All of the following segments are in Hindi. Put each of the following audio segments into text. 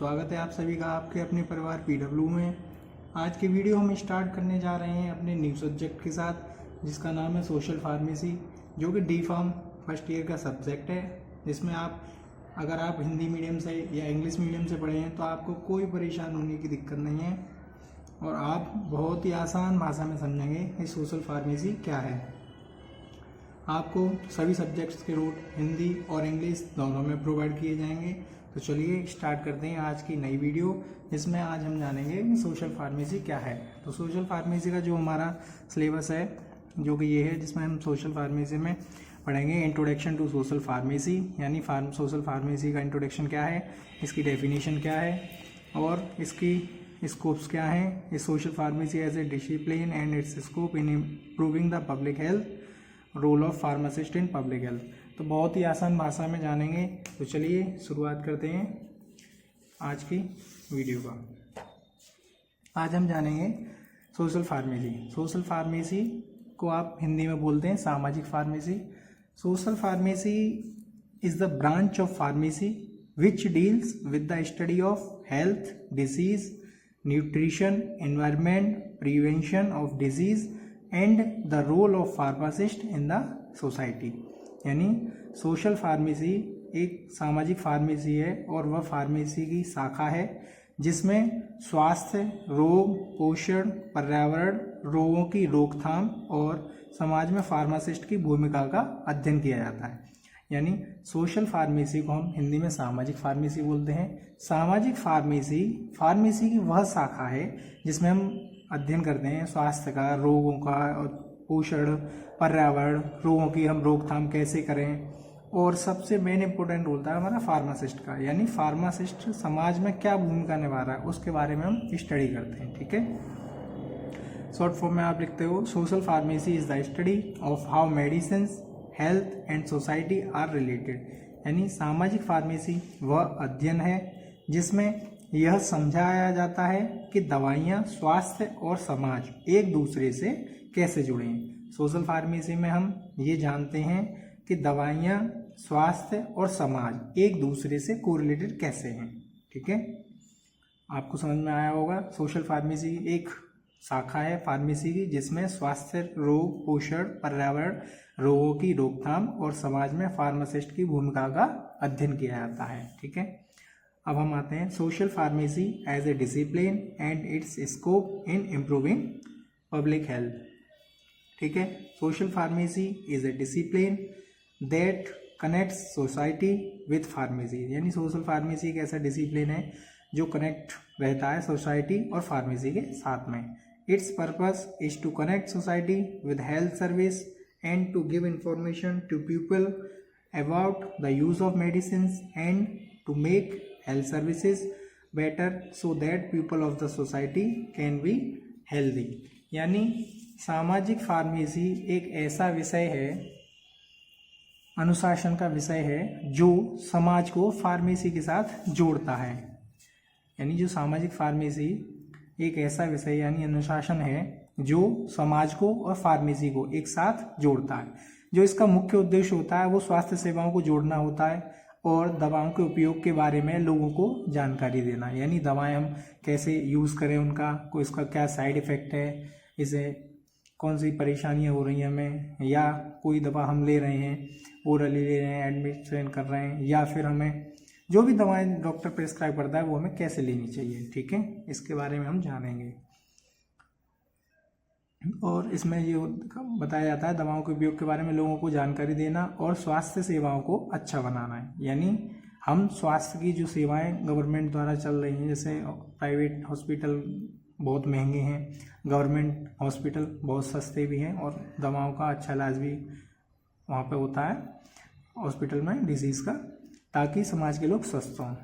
स्वागत है आप सभी का आपके अपने परिवार पीडब्ल्यू में। आज की वीडियो हम स्टार्ट करने जा रहे हैं अपने न्यू सब्जेक्ट के साथ, जिसका नाम है सोशल फार्मेसी, जो कि डी फार्म फर्स्ट ईयर का सब्जेक्ट है। जिसमें अगर आप हिंदी मीडियम से या इंग्लिश मीडियम से पढ़े हैं तो आपको कोई परेशान होने की दिक्कत नहीं है और आप बहुत ही आसान भाषा में समझेंगे कि सोशल फार्मेसी क्या है। आपको सभी सब्जेक्ट्स के रूट हिंदी और इंग्लिश दोनों में प्रोवाइड किए जाएंगे। तो चलिए स्टार्ट करते हैं आज की नई वीडियो, जिसमें आज हम जानेंगे कि सोशल फार्मेसी क्या है। तो सोशल फार्मेसी का जो हमारा सिलेबस है जो कि ये है, जिसमें हम सोशल फार्मेसी में पढ़ेंगे इंट्रोडक्शन टू सोशल फार्मेसी, यानी सोशल फार्मेसी का इंट्रोडक्शन क्या है, इसकी डेफिनेशन क्या है और इसकी स्कोप्स क्या हैं। इस social pharmacy as a discipline and its scope in improving the public health, role of pharmacist in public health. तो बहुत ही आसान भाषा में जानेंगे। तो चलिए शुरुआत करते हैं आज की वीडियो का। आज हम जानेंगे सोशल फार्मेसी। सोशल फार्मेसी को आप हिंदी में बोलते हैं सामाजिक pharmacy. Social pharmacy is the branch of pharmacy which deals with the study of health, disease, nutrition, environment, prevention of disease and the role of pharmacist in the society. यानी सोशल फार्मेसी एक सामाजिक फार्मेसी है और वह फार्मेसी की शाखा है जिसमें स्वास्थ्य, रोग, पोषण, पर्यावरण, रोगों की रोकथाम और समाज में फार्मासिस्ट की भूमिका का अध्ययन किया जाता है। यानी सोशल फार्मेसी को हम हिंदी में सामाजिक फार्मेसी बोलते हैं। सामाजिक फार्मेसी की वह शाखा है जिसमें हम अध्ययन करते हैं स्वास्थ्य का, रोगों का और पोषण, पर्यावरण, रोगों की हम रोकथाम कैसे करें, और सबसे मेन इंपॉर्टेंट रोल था हमारा फार्मासिस्ट का। यानी फार्मासिस्ट समाज में क्या भूमिका निभा रहा है उसके बारे में हम स्टडी करते हैं। ठीक है, शॉर्ट फॉर्म में आप लिखते हो social pharmacy is the study of how medicine, health and society are related. यानी सामाजिक फार्मेसी वह अध्ययन है जिसमें यह समझाया जाता है कि दवाइयाँ, स्वास्थ्य और समाज एक दूसरे से कैसे जुड़े हैं। सोशल फार्मेसी में हम ये जानते हैं कि दवाइयाँ, स्वास्थ्य और समाज एक दूसरे से कोरिलेटेड कैसे हैं। ठीक है, आपको समझ में आया होगा। सोशल फार्मेसी एक शाखा है फार्मेसी की जिसमें स्वास्थ्य, रोग, पोषण, पर्यावरण, रोगों की रोकथाम और समाज में फार्मासिस्ट की भूमिका का अध्ययन किया जाता है। ठीक है, अब हम आते हैं social pharmacy as a discipline and its scope in improving public health. ठीक है, social pharmacy is a discipline that connects society with pharmacy. यानी सोशल फार्मेसी एक ऐसा डिसिप्लिन है जो कनेक्ट रहता है सोसाइटी और फार्मेसी के साथ में। Its purpose is to connect society with health service and to give information to people about the use of medicine and to make health services better so that people of the society can be healthy। यानी सामाजिक फार्मेसी एक ऐसा विषय है, अनुशासन का विषय है जो समाज को फार्मेसी के साथ जोड़ता है। यानी जो सामाजिक फार्मेसी एक ऐसा विषय यानी अनुशासन है जो समाज को और फार्मेसी को एक साथ जोड़ता है। जो इसका मुख्य उद्देश्य होता है वो स्वास्थ्य सेवाओं को जोड़ना होता है और दवाओं के उपयोग के बारे में लोगों को जानकारी देना। यानी दवाएं हम कैसे यूज़ करें, उनका कोई इसका क्या साइड इफ़ेक्ट है, इसे कौन सी परेशानियां हो रही हैं हमें, या कोई दवा हम ले रहे हैं, ओरली ले रहे हैं, एडमिशन कर रहे हैं, या फिर हमें जो भी दवाएं डॉक्टर प्रिस्क्राइब करता है वो हमें कैसे लेनी चाहिए। ठीक है, इसके बारे में हम जानेंगे। और इसमें ये बताया जाता है दवाओं के उपयोग के बारे में लोगों को जानकारी देना और स्वास्थ्य सेवाओं को अच्छा बनाना है। यानी हम स्वास्थ्य की जो सेवाएं गवर्नमेंट द्वारा चल रही हैं, जैसे प्राइवेट हॉस्पिटल बहुत महंगे हैं, गवर्नमेंट हॉस्पिटल बहुत सस्ते भी हैं और दवाओं का अच्छा इलाज भी वहाँ पे होता है हॉस्पिटल में डिजीज़ का, ताकि समाज के लोग स्वस्थ हों।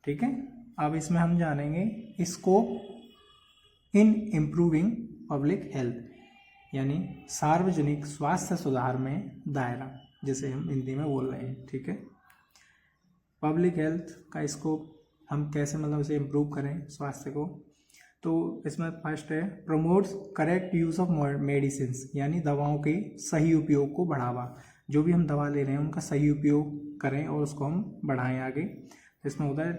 ठीक है, अब इसमें हम जानेंगे scope in improving public health, यानी सार्वजनिक स्वास्थ्य सुधार में दायरा, जैसे हम हिंदी में बोल रहे हैं। ठीक है, पब्लिक हेल्थ का स्कोप हम कैसे इसे इम्प्रूव करें स्वास्थ्य को। तो इसमें फर्स्ट है promotes correct use of medicine, यानी दवाओं के सही उपयोग को बढ़ावा। जो भी हम दवा ले रहे हैं उनका सही उपयोग करें और उसको हम बढ़ाएं आगे। इसमें होता है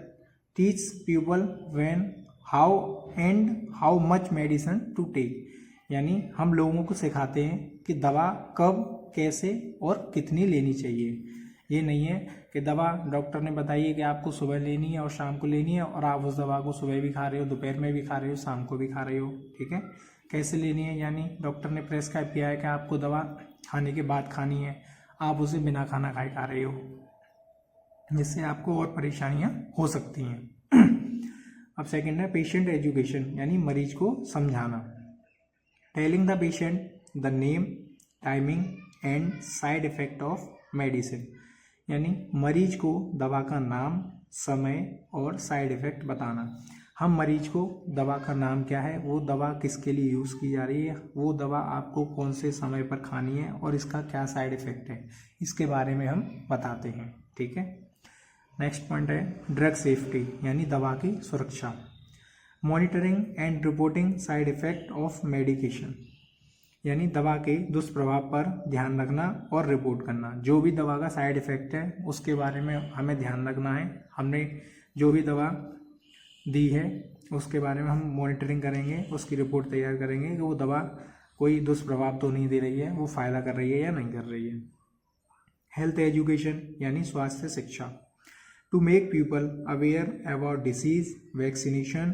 teach people when how and how much medicine to take, यानी हम लोगों को सिखाते हैं कि दवा कब, कैसे और कितनी लेनी चाहिए। ये नहीं है कि दवा डॉक्टर ने बताई है कि आपको सुबह लेनी है और शाम को लेनी है और आप उस दवा को सुबह भी खा रहे हो, दोपहर में भी खा रहे हो, शाम को भी खा रहे हो। ठीक है, कैसे लेनी है, यानी डॉक्टर ने प्रेस्क्राइब किया है कि आपको दवा खाने के बाद खानी है, आप उसे बिना खाना खाए खा रहे हो, जिससे आपको और परेशानियां हो सकती हैं। अब सेकंड है पेशेंट एजुकेशन, यानी मरीज को समझाना। Telling the patient the name, timing and side effect of medicine, यानी मरीज को दवा का नाम, समय और साइड इफेक्ट बताना। हम मरीज को दवा का नाम क्या है, वो दवा किसके लिए यूज़ की जा रही है, वो दवा आपको कौन से समय पर खानी है और इसका क्या साइड इफेक्ट है, इसके बारे में हम बताते हैं। ठीक है, नेक्स्ट पॉइंट है ड्रग सेफ्टी, यानी दवा की सुरक्षा। Monitoring and reporting side effect of medication, यानी दवा के दुष्प्रभाव पर ध्यान रखना और रिपोर्ट करना। जो भी दवा का साइड इफेक्ट है उसके बारे में हमें ध्यान रखना है। हमने जो भी दवा दी है उसके बारे में हम मॉनिटरिंग करेंगे, उसकी रिपोर्ट तैयार करेंगे कि वो दवा कोई दुष्प्रभाव तो नहीं दे रही है, वो फ़ायदा कर रही है या नहीं कर रही है। हेल्थ एजुकेशन, यानी स्वास्थ्य शिक्षा। To make people aware about disease, vaccination,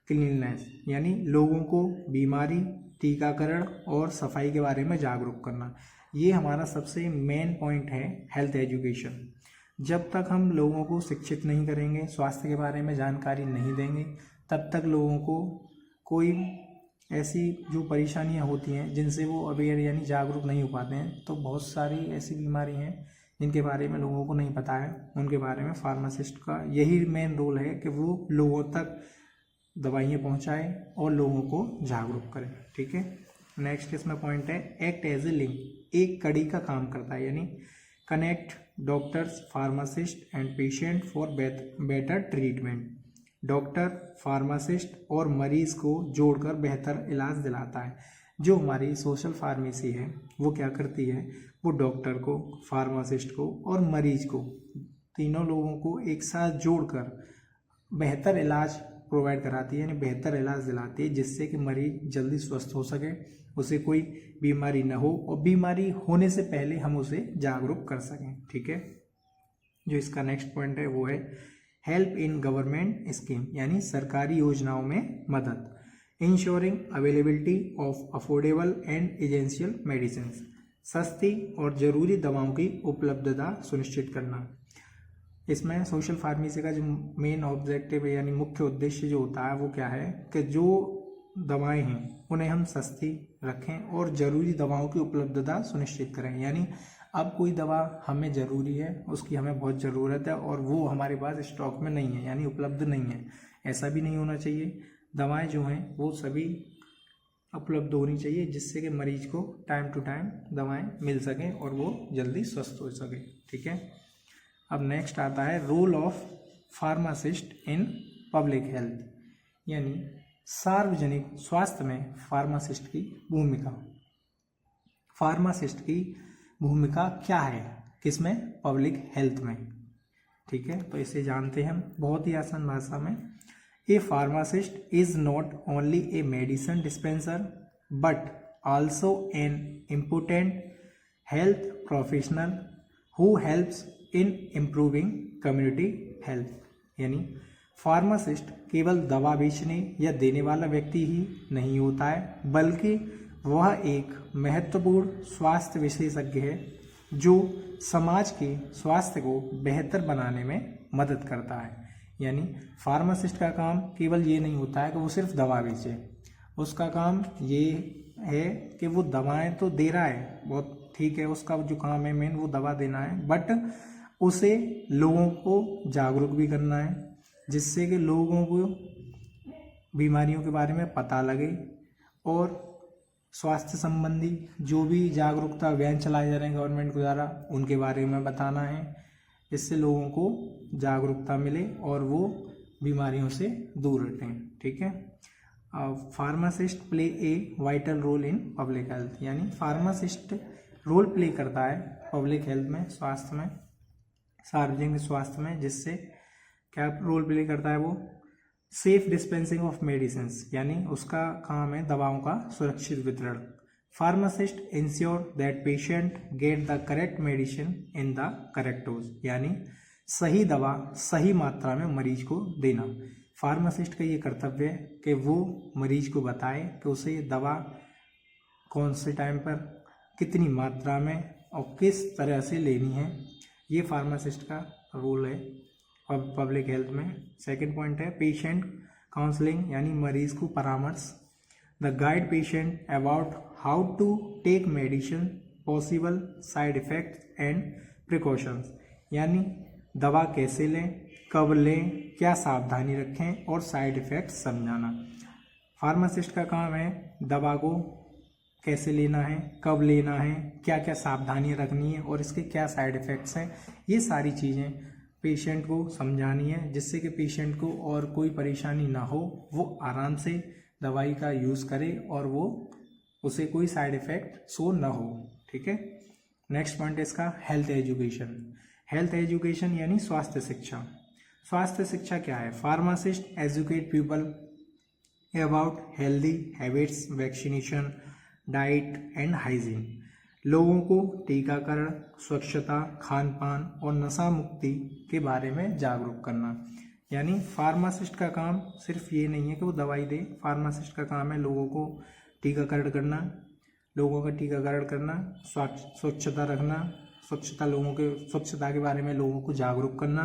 cleanness, यानी लोगों को बीमारी, टीकाकरण और सफाई के बारे में जागरूक करना। ये हमारा सबसे मेन पॉइंट है हेल्थ एजुकेशन। जब तक हम लोगों को शिक्षित नहीं करेंगे, स्वास्थ्य के बारे में जानकारी नहीं देंगे, तब तक लोगों को कोई ऐसी जो परेशानियां होती हैं जिनसे वो अवेयर यानी जागरूक नहीं हो पाते हैं, तो बहुत सारी ऐसी बीमारी हैं जिनके बारे में लोगों को नहीं पता है। उनके बारे में फार्मासिस्ट का यही मेन रोल है कि वो लोगों तक दवाइयाँ पहुंचाए और लोगों को जागरूक करें। ठीक है, नेक्स्ट इसमें पॉइंट है एक्ट एज ए लिंक, एक कड़ी का काम करता है, यानी connect doctors, pharmacist and patient for better treatment. Doctor, pharmacist और मरीज को जोड़कर बेहतर इलाज दिलाता है। जो हमारी सोशल फार्मेसी है वो क्या करती है, वो डॉक्टर को, फार्मासिस्ट को और मरीज को, तीनों लोगों को एक साथ जोड़कर बेहतर इलाज प्रोवाइड कराती है, यानी बेहतर इलाज दिलाती है, जिससे कि मरीज जल्दी स्वस्थ हो सके, उसे कोई बीमारी न हो और बीमारी होने से पहले हम उसे जागरूक कर सकें। ठीक है, जो इसका नेक्स्ट पॉइंट है वो है हेल्प इन गवर्नमेंट स्कीम, यानी सरकारी योजनाओं में मदद। Ensuring availability of affordable and essential medicine, सस्ती और ज़रूरी दवाओं की उपलब्धता सुनिश्चित करना। इसमें सोशल फार्मेसी का जो मेन ऑब्जेक्टिव है यानी मुख्य उद्देश्य जो होता है वो क्या है कि जो दवाएं हैं उन्हें हम सस्ती रखें और ज़रूरी दवाओं की उपलब्धता सुनिश्चित करें। यानी अब कोई दवा हमें ज़रूरी है, उसकी हमें बहुत ज़रूरत है और वो हमारे पास स्टॉक में नहीं है, यानी उपलब्ध नहीं है, ऐसा भी नहीं होना चाहिए। दवाएं जो हैं वो सभी उपलब्ध होनी चाहिए, जिससे कि मरीज को टाइम टू टाइम दवाएं मिल सकें और वो जल्दी स्वस्थ हो सके। ठीक है, अब नेक्स्ट आता है role of pharmacist in public health, यानी सार्वजनिक स्वास्थ्य में फार्मासिस्ट की भूमिका। फार्मासिस्ट की भूमिका क्या है किसमें, पब्लिक हेल्थ में। ठीक है, तो इसे जानते हैं हम बहुत ही आसान भाषा में। A pharmacist is not only a medicine dispenser but also an important health professional who helps in improving community health, यानी फार्मासिस्ट केवल दवा बेचने या देने वाला व्यक्ति ही नहीं होता है, बल्कि वह एक महत्वपूर्ण स्वास्थ्य विशेषज्ञ है जो समाज के स्वास्थ्य को बेहतर बनाने में मदद करता है। यानी फार्मासिस्ट का काम केवल ये नहीं होता है कि वो सिर्फ दवा बेचे, उसका काम ये है कि वो दवाएं तो दे रहा है, बहुत ठीक है, उसका जो काम है मेन वो दवा देना है, बट उसे लोगों को जागरूक भी करना है, जिससे कि लोगों को बीमारियों के बारे में पता लगे और स्वास्थ्य संबंधी जो भी जागरूकता अभियान चलाए जा रहे हैं गवर्नमेंट के द्वारा उनके बारे में बताना है, जिससे लोगों को जागरूकता मिले और वो बीमारियों से दूर रहें। ठीक है, pharmacist play a vital role in public health, यानी फार्मासिस्ट रोल प्ले करता है पब्लिक हेल्थ में, स्वास्थ्य में, सार्वजनिक स्वास्थ्य में, जिससे क्या रोल प्ले करता है वो? सेफ डिस्पेंसिंग ऑफ मेडिसिन, यानी उसका काम है दवाओं का सुरक्षित वितरण। Pharmacist ensure that patient get the correct medicine in the correct dose, यानी सही दवा सही मात्रा में मरीज को देना। फार्मासिस्ट का ये कर्तव्य है कि वो मरीज को बताए कि उसे ये दवा कौन से टाइम पर, कितनी मात्रा में और किस तरह से लेनी है। ये फार्मासिस्ट का रोल है पब्लिक हेल्थ में। सेकंड पॉइंट है पेशेंट काउंसलिंग, यानी मरीज को परामर्श। The guide patient about how to take medicine, possible side effects and precautions, यानी दवा कैसे लें, कब लें, क्या सावधानी रखें और साइड इफ़ेक्ट्स समझाना। फार्मासिस्ट का काम है दवा को कैसे लेना है, कब लेना है, क्या क्या सावधानियाँ रखनी है और इसके क्या साइड इफ़ेक्ट्स हैं, ये सारी चीज़ें पेशेंट को समझानी है, जिससे कि पेशेंट को और कोई परेशानी ना हो, वो आराम से दवाई का यूज़ करे और वो उसे कोई साइड इफ़ेक्ट शो ना हो। ठीक है। नेक्स्ट पॉइंट है इसका हेल्थ एजुकेशन। हेल्थ एजुकेशन यानी स्वास्थ्य शिक्षा। स्वास्थ्य शिक्षा क्या है? Pharmacist educate people about healthy habits, vaccination, diet and hygiene. लोगों को टीकाकरण, स्वच्छता, खान पान और नशा मुक्ति के बारे में जागरूक करना। यानी फार्मासिस्ट का काम सिर्फ ये नहीं है कि वो दवाई दे, फार्मासिस्ट का काम है लोगों को टीकाकरण करना, स्वच्छता रखना, स्वच्छता के बारे में लोगों को जागरूक करना,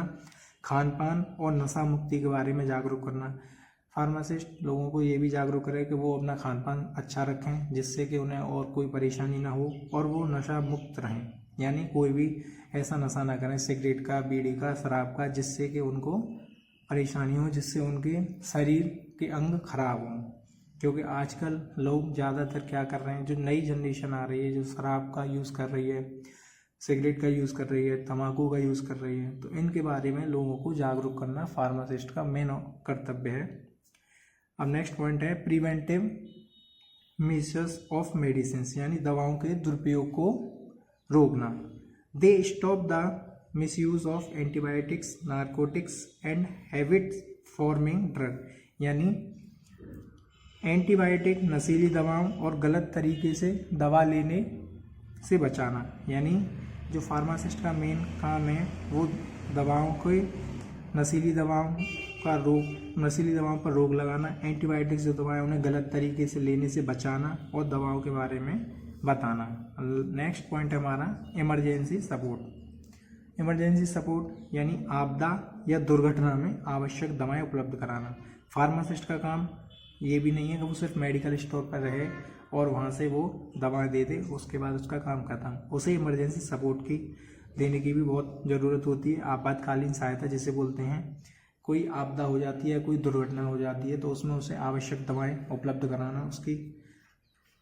खान पान और नशा मुक्ति के बारे में जागरूक करना। फार्मासिस्ट लोगों को ये भी जागरूक करे कि वो अपना खान पान अच्छा रखें, जिससे कि उन्हें और कोई परेशानी ना हो और वो नशा मुक्त रहें, यानी कोई भी ऐसा नशा ना करें सिगरेट का, बीड़ी का, शराब का, जिससे कि उनको परेशानी हो, जिससे उनके शरीर के अंग खराब हों। क्योंकि आजकल लोग ज़्यादातर क्या कर रहे हैं, जो नई जनरेशन आ रही है, जो शराब का यूज़ कर रही है, सिगरेट का यूज़ कर रही है, तंबाकू का यूज़ कर रही है, तो इनके बारे में लोगों को जागरूक करना फार्मासिस्ट का मेन कर्तव्य है। अब नेक्स्ट पॉइंट है प्रिवेंटिव मेजर्स ऑफ मेडिसिन, यानी दवाओं के दुरुपयोग को रोकना। They stop the misuse of antibiotics, narcotics and habit forming drug, यानी एंटीबायोटिक, नशीली दवाओं और गलत तरीके से दवा लेने से बचाना। यानी जो फार्मासिस्ट का मेन काम है वो दवाओं के नशीली दवाओं पर रोक लगाना, एंटीबायोटिक्स जो दवाएं उन्हें गलत तरीके से लेने से बचाना और दवाओं के बारे में बताना। नेक्स्ट पॉइंट है हमारा इमरजेंसी सपोर्ट। इमरजेंसी सपोर्ट यानी आपदा या दुर्घटना में आवश्यक दवाएं उपलब्ध कराना। फार्मासिस्ट का काम ये भी नहीं है कि वो सिर्फ मेडिकल स्टोर पर रहे और वहाँ से वो दवाएं दे दे, उसके बाद उसका काम खत्म। उसे इमरजेंसी सपोर्ट की देने की भी बहुत ज़रूरत होती है। आपातकालीन सहायता जिसे बोलते हैं, कोई आपदा हो जाती है, कोई दुर्घटना हो जाती है, तो उसमें उसे आवश्यक दवाएं उपलब्ध कराना उसकी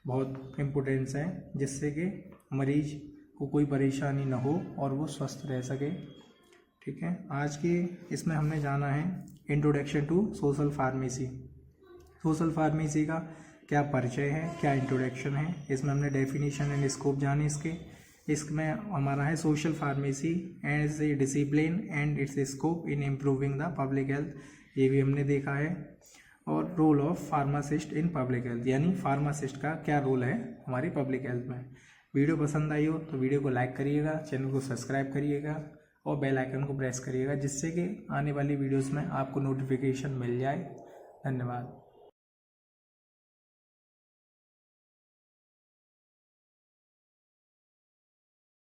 बहुत इम्पोर्टेंस है, जिससे कि मरीज को कोई परेशानी ना हो और वो स्वस्थ रह सके। ठीक है। आज के इसमें हमने जाना है introduction to social pharmacy. Social pharmacy का क्या परिचय है, क्या इंट्रोडक्शन है, इसमें हमने डेफिनेशन एंड स्कोप जाने इसमें हमारा है social pharmacy as a discipline and its scope in improving the public health, ये भी हमने देखा है। और role of pharmacist in public health, यानी फार्मासिस्ट का क्या रोल है हमारी पब्लिक हेल्थ में। वीडियो पसंद आई हो तो वीडियो को लाइक करिएगा, चैनल को सब्सक्राइब करिएगा और बेल आइकन को प्रेस करिएगा, जिससे कि आने वाली वीडियोस में आपको नोटिफिकेशन मिल जाए। धन्यवाद।